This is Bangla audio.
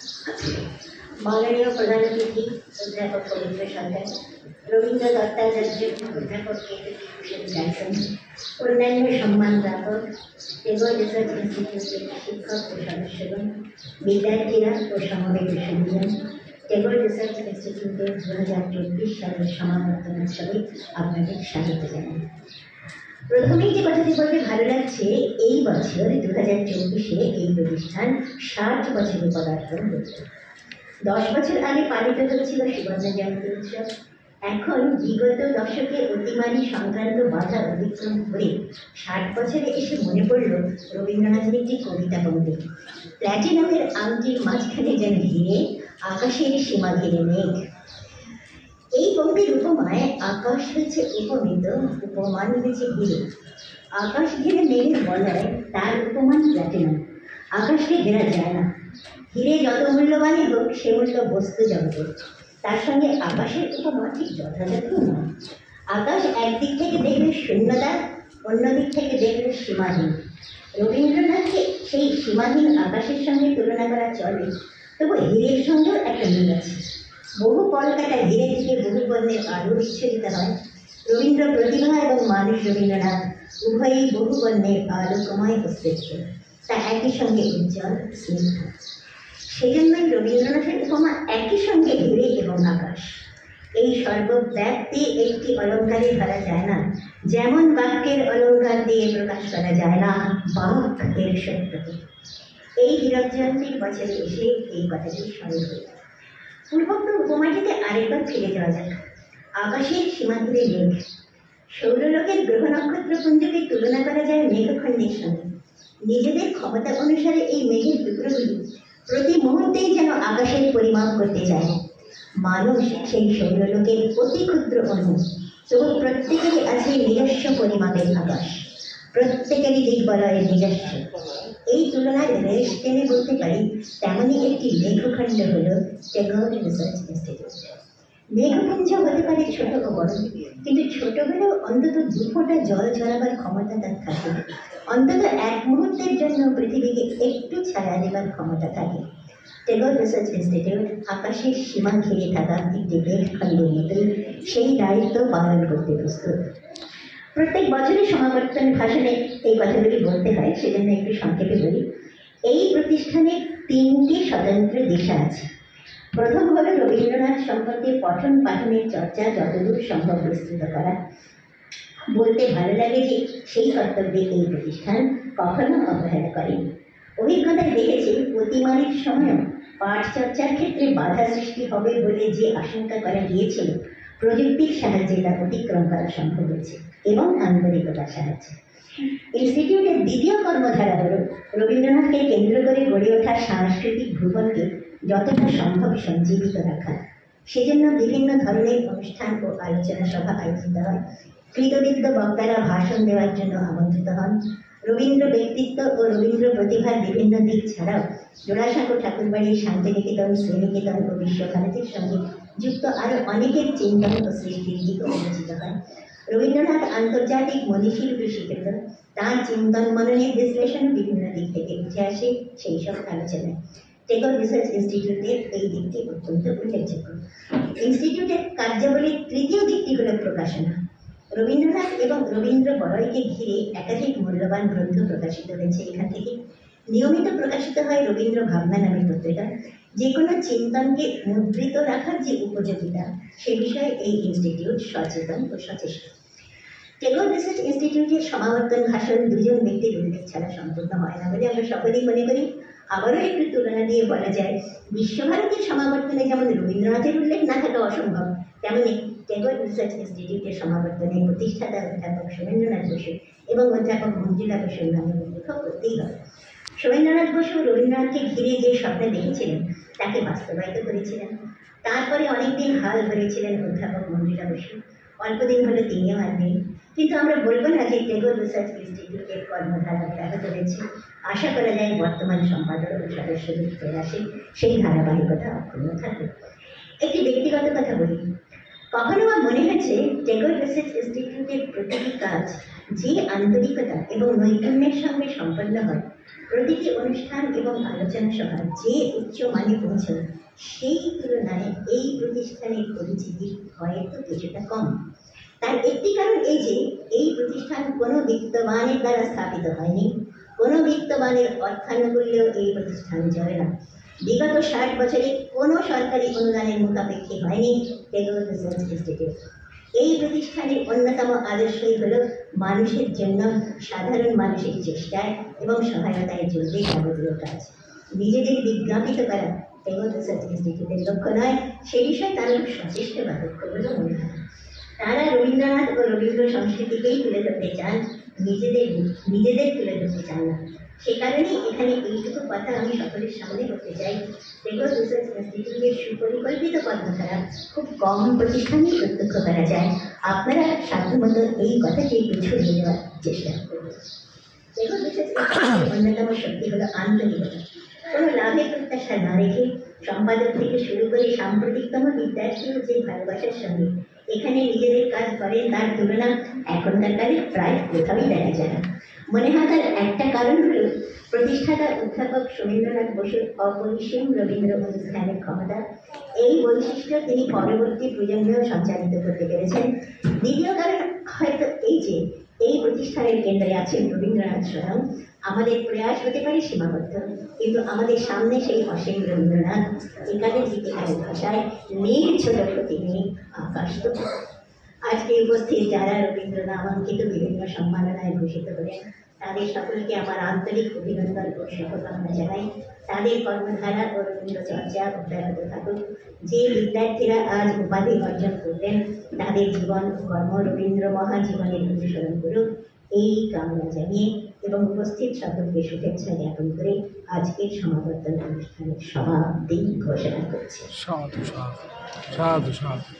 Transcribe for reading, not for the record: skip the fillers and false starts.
माननीय प्रधान अतिथि अध्यापक पवित्र सन्तान रवींद्र दत्ताचार्य अध्यापक केतकीभूषण जायसन अन्यान्य सम्मान प्रापक टेगोर रिसार्च इंस्टीट्यूट शिक्षक और सदस्यगण विद्यार्थीरा और समवेत सुधीजन टेगोर रिसार्च इंस्टीट्यूटेर 2024 সালের সমাবর্তন উৎসবে আপনাদের স্বাগত জানাই। প্রথমেই যে কথাটি বলতে ভালো লাগছে, এই বছর 2024-এ এই প্রতিষ্ঠান 60 বছরে পদার্পণ করছে। 10 বছর আগে পালিত হচ্ছিল সুবর্ণ জয়ন্তী উৎসব। এখন বিগত দশকে অতিমারি সংক্রান্ত বাধা অতিক্রম করে 60 বছরে এসে মনে পড়ল রবীন্দ্রনাথের একটি কবিতা পঙ্ক্তি, প্ল্যাটিনামের আংটির মাঝখানে যেন হিরে, আকাশের সীমা ঘিরে মেঘ। এই পঙ্ক্তির উপমায় আকাশ হয়েছে উপমিত, উপমান হয়েছে হিরে। আকাশ ঘিরে মেঘের বলয়, তার উপমান প্ল্যাটিনাম। আকাশকে ঘেরা যায় না, হিরে যত মূল্যবানই হোক সে মূল্য বস্তু জগতের, তার সঙ্গে আকাশের উপমা ঠিক যথাযথ নয়। আকাশ একদিক থেকে দেখলে শূন্যতা, অন্যদিক থেকে দেখলে সীমাহীন। রবীন্দ্রনাথকে সেই সীমাহীন আকাশের সঙ্গে তুলনা করা চলে, তবু হিরের সঙ্গেও একটা মিল আছে। বহু কলকাতা হিরে থেকে বহু বর্ণের আলো বিচ্ছুরিত হয়। রবীন্দ্র প্রতিভা এবং মানুষ রবীন্দ্রনাথ উভয়ই বহু বর্ণের আলোকময় অস্তিত্ব, তা একই সঙ্গে উজ্জ্বল স্নিগ্ধ। সেই জন্যই রবীন্দ্রনাথের উপমা একই সঙ্গে হিরে এবং আকাশ। এই সর্বব্যাপ্তি একটি অলঙ্কারে ধরা যায় না, যেমন বাক্যের অলঙ্কার দিয়ে প্রকাশ করা যায় না বাক এর সত্যকে। এই হীরক জয়ন্তীর বছরে এসে এই কথাটি স্মরণ করি। পূর্বোক্ত উপমাটিতে আরেকবার ফিরে যাওয়া যাক। আকাশের সীমা ঘিরে মেঘ। সৌরলোকের গ্রহ নক্ষত্রপুঞ্জকে তুলনা করা যায় মেঘখণ্ডের সঙ্গে। নিজেদের ক্ষমতা অনুসারে এই মেঘের টুকরোগুলি প্রতি মুহূর্তেই যেন আকাশের পরিমাপ করতে চায়। মানুষ সেই সৌরলোকের অতি ক্ষুদ্র অণু, তবু প্রত্যেকেরই আছে নিজস্ব পরিমাপের আকাশ, প্রত্যেকেরই দিগ্বলয়ের নিজস্ব। এই তুলনার রেশ টেনে বলতে পারি তেমনই একটি মেঘখণ্ড হল টেগোর রিসার্চ ইনস্টিটিউট। মেঘপুঞ্জ হতে পারে ছোট ও বড়, কিন্তু ছোট হলেও অন্তত 2 ফোঁটা জল ছড়াবার ক্ষমতা তার থাকে। অন্তত এক মুহূর্তের জন্য পৃথিবীকে একটু ছায়া দেবার ক্ষমতা থাকে। টেগোর রিসার্চ ইনস্টিটিউট আকাশের সীমা ঘিরে থাকা একটি মেঘখণ্ডের মতোই সেই দায়িত্ব পালন করতে প্রস্তুত। প্রত্যেক বছরের সমাবর্তন ভাষণে এই কথাগুলি বলতে হয়, সেজন্য একটু সংক্ষেপে বলি। এই প্রতিষ্ঠানের 3টি স্বতন্ত্র দিশা আছে। প্রথম হল রবীন্দ্রনাথ সম্পর্কে পঠন পাঠনের চর্চা যতদূর সম্ভব বিস্তৃত করা। বলতে ভালো লাগে যে সেই কর্তব্যে এই প্রতিষ্ঠান কখনো অবহেলা করেনি। অভিজ্ঞতায় দেখেছি অতিমারির সময়ও পাঠ চর্চার ক্ষেত্রে বাধা সৃষ্টি হবে বলে যে আশঙ্কা করা গিয়েছিল, প্রযুক্তির সাহায্যে তা অতিক্রম করা সম্ভব হয়েছে এবং আন্তরিকতার সাহায্যে। ইনস্টিটিউটের দ্বিতীয় কর্মধারা হল রবীন্দ্রনাথকে কেন্দ্র করে গড়ে ওঠা সাংস্কৃতিক ভুবনকে যতটা সম্ভব সঞ্জীবিত রাখা। সেজন্য বিভিন্ন ধরনের অনুষ্ঠান ও আলোচনা সভা আয়োজিত হয়। কৃতবিদ্য বক্তারা ভাষণ দেওয়ার জন্য আমন্ত্রিত হন। রবীন্দ্র ব্যক্তিত্ব ও রবীন্দ্র প্রতিভার বিভিন্ন দিক ছাড়াও জোড়াসাঁকো ঠাকুরবাড়ির শান্তিনিকেতন, শ্রীনিকেতন ও বিশ্বভারতীর সঙ্গে যুক্ত আরও অনেকের চিন্তন ও সৃষ্টির দিকও আলোচিত হয়। রবীন্দ্রনাথ আন্তর্জাতিক মনীষীরূপে স্বীকৃত, তাঁর চিন্তন মননের বিশ্লেষণ বিভিন্ন দিক থেকে উঠে আসে সেই সব আলোচনায়। টেগোর রিসার্চ ইনস্টিটিউটের এই দিকটি অত্যন্ত উল্লেখযোগ্য। ইনস্টিটিউটের কার্যাবলীর তৃতীয় দিকটি হল প্রকাশনা। রবীন্দ্রনাথ এবং রবীন্দ্র বড়াইকে ঘিরে একাধিক মূল্যবান গ্রন্থ প্রকাশিত হয়েছে এখান থেকে। নিয়মিত প্রকাশিত হয় রবীন্দ্র ভাবনা নামের পত্রিকা। যে কোনো চিন্তনকে মুদ্রিত রাখার যে উপযোগিতা, সে বিষয়ে এই ইনস্টিটিউট সচেতন ও সচেষ্ট। টেগোর রিসার্চ ইনস্টিটিউটের সমাবর্তন ভাষণ 2জন ব্যক্তির উল্লেখ ছাড়া সম্পূর্ণ হয় না বলে আমরা সকলেই মনে করি। আবারও একটু তুলনা দিয়ে বলা যায়, বিশ্বভারতীর সমাবর্তনে যেমন রবীন্দ্রনাথের উল্লেখ না থাকা অসম্ভব, তেমনি টেগোর রিসার্চ ইনস্টিটিউটের সমাবর্তনে প্রতিষ্ঠাতা অধ্যাপক সোমেন্দ্রনাথ বসু এবং অধ্যাপক মঞ্জুলা বসুর নামের উল্লেখ করতেই হবে। সোমেন্দ্রনাথ বসু রবীন্দ্রনাথকে ঘিরে যে স্বপ্ন দেখেছিলেন তাকে বাস্তবায়িত করেছিলেন। তারপরে অনেকদিন হাল ধরেছিলেন অধ্যাপক মঞ্জুলা বসু। অল্পদিন হলে তিনিও আর নেই, কিন্তু আমরা বলবো না যে টেগোর রিসার্চ ইনস্টিটিউটের কর্মধারা ব্যাহত হয়েছে। আশা করা যায় বর্তমান সম্পাদক ও সদস্যদের প্রয়াসে সেই ধারাবাহিকতা অক্ষুণ্ণ থাকবে। একটি ব্যক্তিগত কথা বলি, কখনো বা মনে হয়েছে টেগোর রিসার্চ ইনস্টিটিউটের প্রতিটি কাজ যে আন্তরিকতা এবং নৈপুণ্যের সঙ্গে সম্পন্ন হয়, প্রতিটি অনুষ্ঠান এবং আলোচনা সভা যে উচ্চ মানে পৌঁছয় সেই তুলনায় এই প্রতিষ্ঠানের পরিচিতি হয়তো কিছুটা কম। তার একটি কারণ এই যে এই প্রতিষ্ঠান কোনো বিত্তবানের দ্বারা স্থাপিত হয়নি, কোনো বিত্তবানের অর্থানুকূল্যেও এই প্রতিষ্ঠান চলে না। বিগত 60 বছরে কোনো সরকারি অনুদানের মুখাপেক্ষী হয়নি টেগোর রিসার্চ ইনস্টিটিউট। এই প্রতিষ্ঠানের অন্যতম আদর্শই হল মানুষের জন্য সাধারণ মানুষের চেষ্টায় এবং সহায়তায় চলবে যাবতীয় কাজ। নিজেদের বিজ্ঞাপিত করা টেগোর রিসার্চ ইনস্টিটিউটের লক্ষ্য নয়, সে বিষয়ে তারা সচেষ্ট বা লক্ষ্য বলে মনে হয়। তারা রবীন্দ্রনাথ ও রবীন্দ্র সংস্কৃতিকেই তুলে ধরতে চান, নিজেদের তুলে ধরতে চান না। সে কারণেই এখানে এইটুকু কথা আমি সকলের সামনে করতে চাই, টেগোর রিসার্চ ইনস্টিটিউটের সুপরিকল্পিত কর্মধারা খুব কম প্রতিষ্ঠানেই প্রত্যক্ষ করা যায়। আপনারা সাধ্যমতো এই কথাটি একটু ছড়িয়ে দেওয়ার চেষ্টা করবেন। টেগোর রিসার্চ ইনস্টিটিউটের অন্যতম শক্তি হলো আন্তরিকতা। কোনো লাভের প্রত্যাশা না রেখে সম্পাদক থেকে শুরু করে সাম্প্রতিকতম বিদ্যার্থীও যে ভালোবাসার সঙ্গে এখানে নিজেদের কাজ করেন তার তুলনা এখনকার কালে প্রায় কোথাওই দেখা যায় না। মনে হয় তার একটা কারণ হল প্রতিষ্ঠাতা অধ্যাপক সমীন্দ্রনাথ বসুর অপরিসীম রবীন্দ্র অনুষ্ঠানের ক্ষমতা। এই বৈশিষ্ট্য তিনি পরবর্তী প্রজন্মেও সঞ্চালিত করতে পেরেছেন। দ্বিতীয় কারণ হয়তো এই যে এই প্রতিষ্ঠানের কেন্দ্রে আছেন রবীন্দ্রনাথ স্বয়ং। আমাদের প্রয়াস হতে পারে সীমাবদ্ধ, কিন্তু আমাদের সামনে সেই অসীম রবীন্দ্রনাথ একালের গীতিকারের ভাষায় নীল ছোট প্রতিদিন আকাশ তো। আজকে উপস্থিত যারা রবীন্দ্র নামাঙ্কিত বিভিন্ন সম্মাননায় ভূষিত হলেন তাদের সকলকে আমার আন্তরিক অভিনন্দন ও শুভকামনা জানাই। তাদের কর্মধারা ও রবীন্দ্র চর্চা অব্যাহত থাকুক। যে বিদ্যার্থীরা আজ উপাধি অর্জন করলেন তাদের জীবন ও কর্ম রবীন্দ্র মহাজীবনের অনুসরণ করুক, এই কামনা জানিয়ে এবং উপস্থিত সকলকে শুভেচ্ছা জ্ঞাপন করে আজকের সমাবর্তন অনুষ্ঠানের সমাপ্তি ঘোষণা করছি। সাধু সাধু সাধু সাধু।